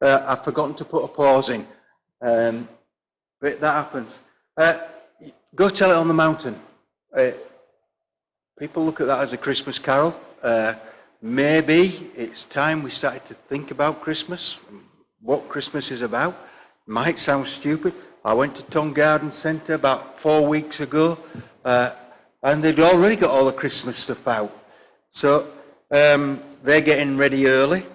I've forgotten to put a pause in. But that happens. Go Tell It on the Mountain. People look at that as a Christmas carol. Maybe it's time we started to think about Christmas, what Christmas is about. Might sound stupid. I went to Tongue Garden Centre about 4 weeks ago, and they'd already got all the Christmas stuff out. So they're getting ready early.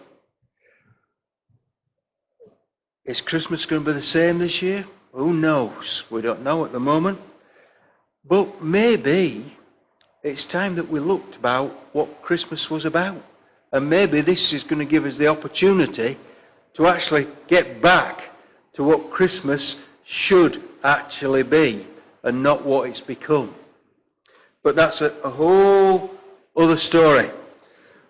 Is Christmas going to be the same this year? Who knows? We don't know at the moment. But maybe it's time that we looked about what Christmas was about. And maybe this is going to give us the opportunity to actually get back to what Christmas should actually be and not what it's become. But that's a whole other story.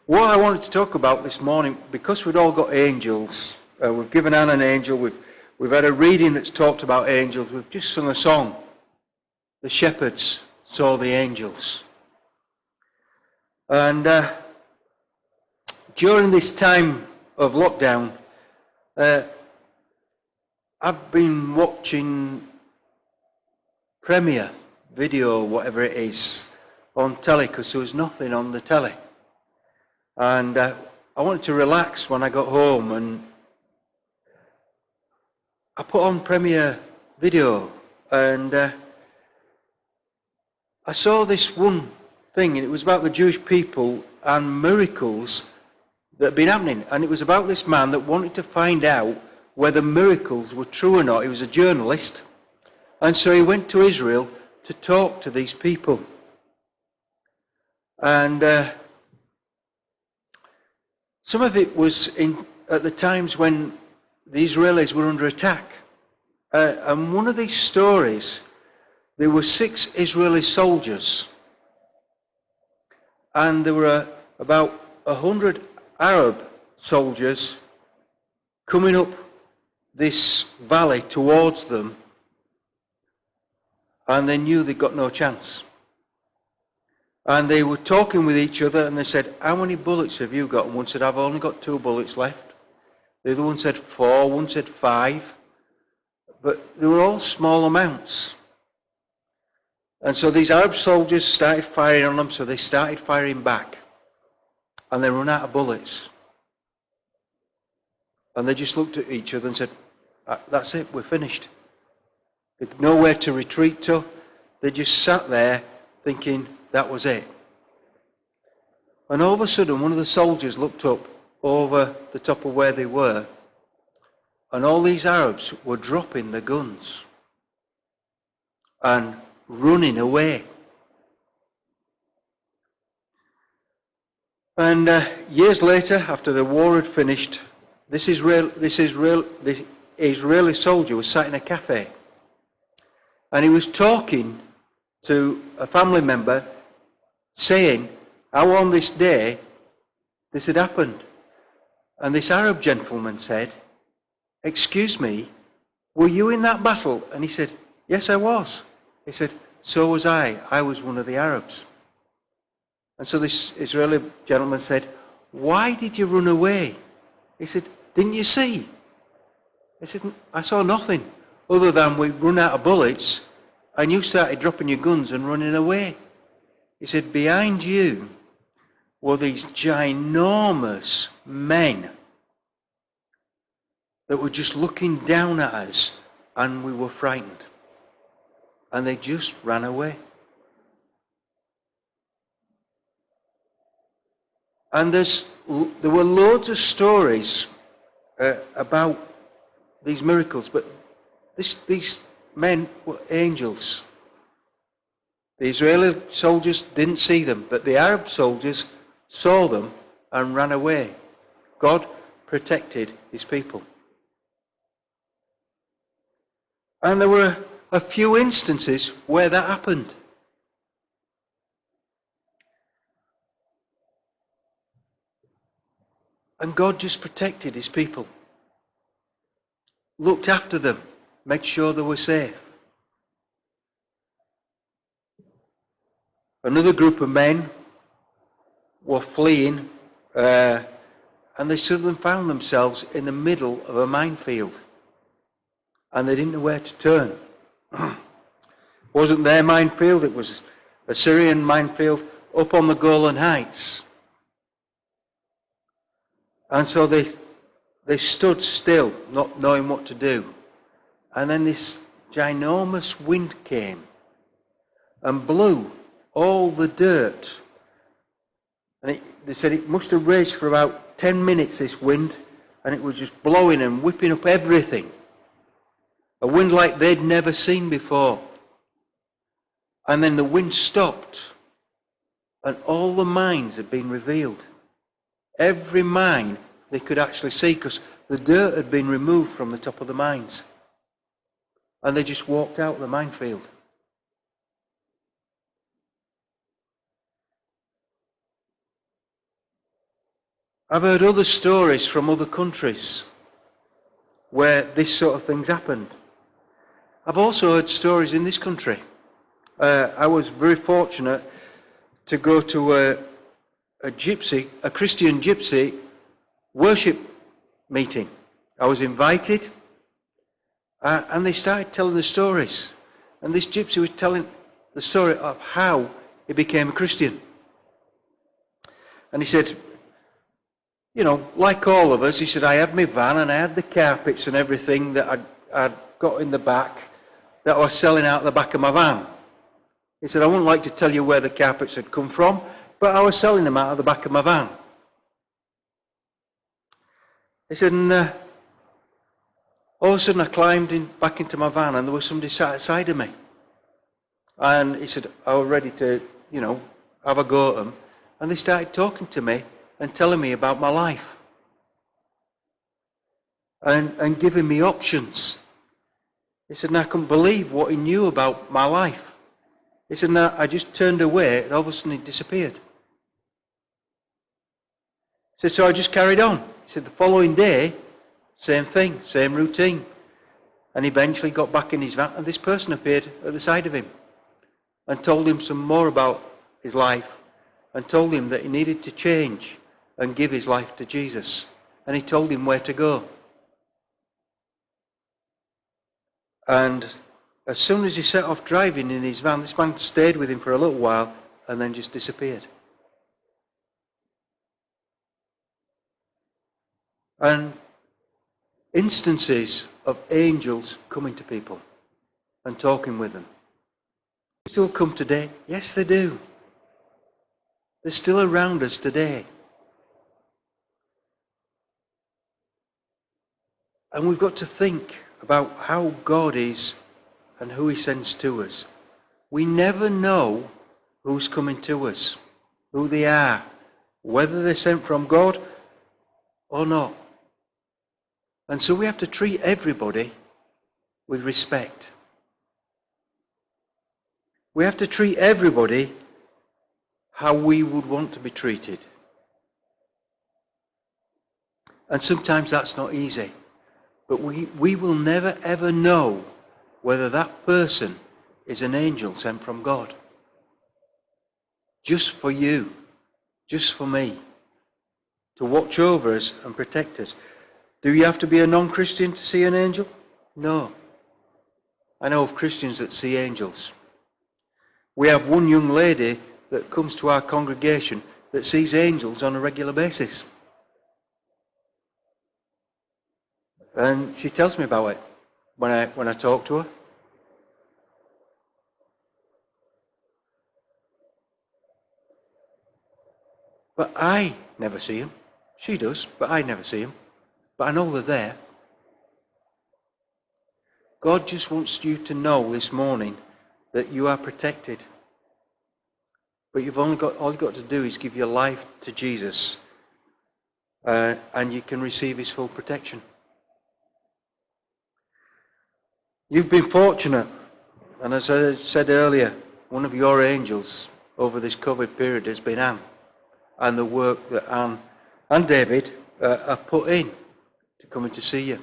What I wanted to talk about this morning, because we've all got angels, we've given Anne an angel, we've had a reading that's talked about angels, we've just sung a song. The shepherds saw the angels. And during this time of lockdown, I've been watching Premiere Video, whatever it is, on telly, because there was nothing on the telly. And I wanted to relax when I got home, and I put on Premiere Video, and I saw this one thing, and it was about the Jewish people and miracles that had been happening. And it was about this man that wanted to find out whether miracles were true or not. He was a journalist. And so he went to Israel to talk to these people. And some of it was at the times when the Israelis were under attack. And one of these stories, there were 6 Israeli soldiers, and there were about 100 Arab soldiers coming up this valley towards them, and they knew they'd got no chance. And they were talking with each other, and they said, "How many bullets have you got?" And one said, "I've only got 2 bullets left." The other one said 4, one said 5. But they were all small amounts. And so these Arab soldiers started firing on them, so they started firing back. And they ran out of bullets. And they just looked at each other and said, "That's it, we're finished." They'd nowhere to retreat to. They just sat there thinking that was it. And all of a sudden, one of the soldiers looked up over the top of where they were, and all these Arabs were dropping their guns and running away. And years later, after the war had finished, this Israeli soldier was sat in a cafe, and he was talking to a family member, saying how on this day this had happened. And this Arab gentleman said, "Excuse me, were you in that battle?" And he said, "Yes, I was." He said, "So was I. I was one of the Arabs." And so this Israeli gentleman said, "Why did you run away?" He said, "Didn't you see?" He said, "I saw nothing other than we run out of bullets and you started dropping your guns and running away." He said, "Behind you were these ginormous men that were just looking down at us, and we were frightened. And they just ran away." And there were loads of stories about these miracles, but these men were angels. The Israeli soldiers didn't see them, but the Arab soldiers saw them and ran away. God protected his people. And there were a few instances where that happened. And God just protected his people, looked after them, made sure they were safe. Another group of men were fleeing, And they suddenly found themselves in the middle of a minefield. And they didn't know where to turn. It wasn't their minefield, it was a Syrian minefield up on the Golan Heights. And so they stood still, not knowing what to do. And then this ginormous wind came and blew all the dirt. And they said it must have raged for about 10 minutes, this wind, and it was just blowing and whipping up everything. A wind like they'd never seen before. And then the wind stopped, and all the mines had been revealed. Every mine they could actually see, because the dirt had been removed from the top of the mines. And they just walked out of the minefield. I've heard other stories from other countries where this sort of thing's happened. I've also heard stories in this country. I was very fortunate to go to a Christian gypsy worship meeting. I was invited, and they started telling the stories. And this gypsy was telling the story of how he became a Christian. And he said, you know, like all of us, he said, I had my van and I had the carpets and everything that I'd got in the back that I was selling out the back of my van. He said, I wouldn't like to tell you where the carpets had come from, but I was selling them out of the back of my van. He said, and all of a sudden I climbed back into my van and there was somebody sat outside of me. And he said, I was ready to, you know, have a go at them. And they started talking to me and telling me about my life. And giving me options. He said, and I couldn't believe what he knew about my life. He said, and I just turned away and all of a sudden he disappeared. He said, so I just carried on. He said, the following day, same thing, same routine. And eventually got back in his van and this person appeared at the side of him and told him some more about his life and told him that he needed to change and give his life to Jesus. And he told him where to go. And as soon as he set off driving in his van, this man stayed with him for a little while and then just disappeared. And instances of angels coming to people and talking with them. They still come today? Yes, they do. They're still around us today. And we've got to think about how God is and who he sends to us. We never know who's coming to us, who they are, whether they're sent from God or not. And so we have to treat everybody with respect. We have to treat everybody how we would want to be treated. And sometimes that's not easy. But we will never ever know whether that person is an angel sent from God. Just for you, just for me, to watch over us and protect us. Do you have to be a non-Christian to see an angel? No. I know of Christians that see angels. We have one young lady that comes to our congregation that sees angels on a regular basis. And she tells me about it when I talk to her. But I never see them. She does, but I never see them. But I know they're there. God just wants you to know this morning that you are protected. But all you've got to do is give your life to Jesus, and you can receive his full protection. You've been fortunate, and as I said earlier, one of your angels over this COVID period has been Anne, and the work that Anne and David have put in to coming to see you.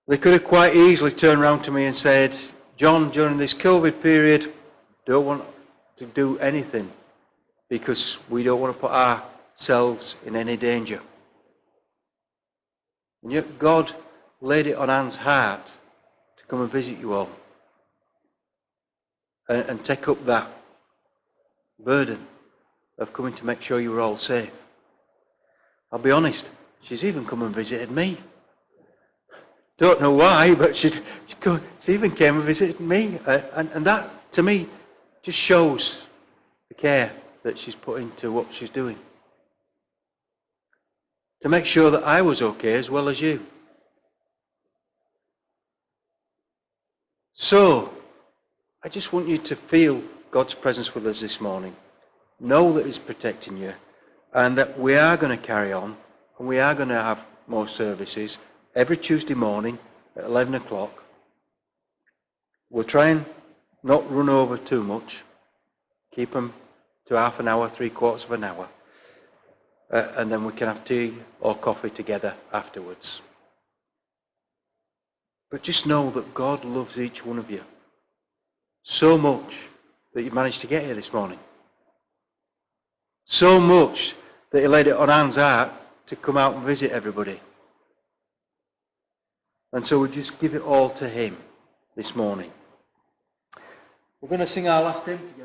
They could have quite easily turned around to me and said, John, during this COVID period, don't want to do anything because we don't want to put our yourselves in any danger. And yet God laid it on Anne's heart to come and visit you all and take up that burden of coming to make sure you were all safe. I'll be honest, she's even come and visited me. Don't know why, but she even came and visited me. And that, to me, just shows the care that she's put into what she's doing. To make sure that I was okay as well as you. So, I just want you to feel God's presence with us this morning. Know that He's protecting you and that we are going to carry on and we are going to have more services every Tuesday morning at 11 o'clock. We'll try and not run over too much. Keep them to half an hour, 3/4 of an hour. And then we can have tea or coffee together afterwards. But just know that God loves each one of you so much that you managed to get here this morning. So much that He laid it on Anne's heart to come out and visit everybody. And so we just give it all to Him this morning. We're going to sing our last hymn together.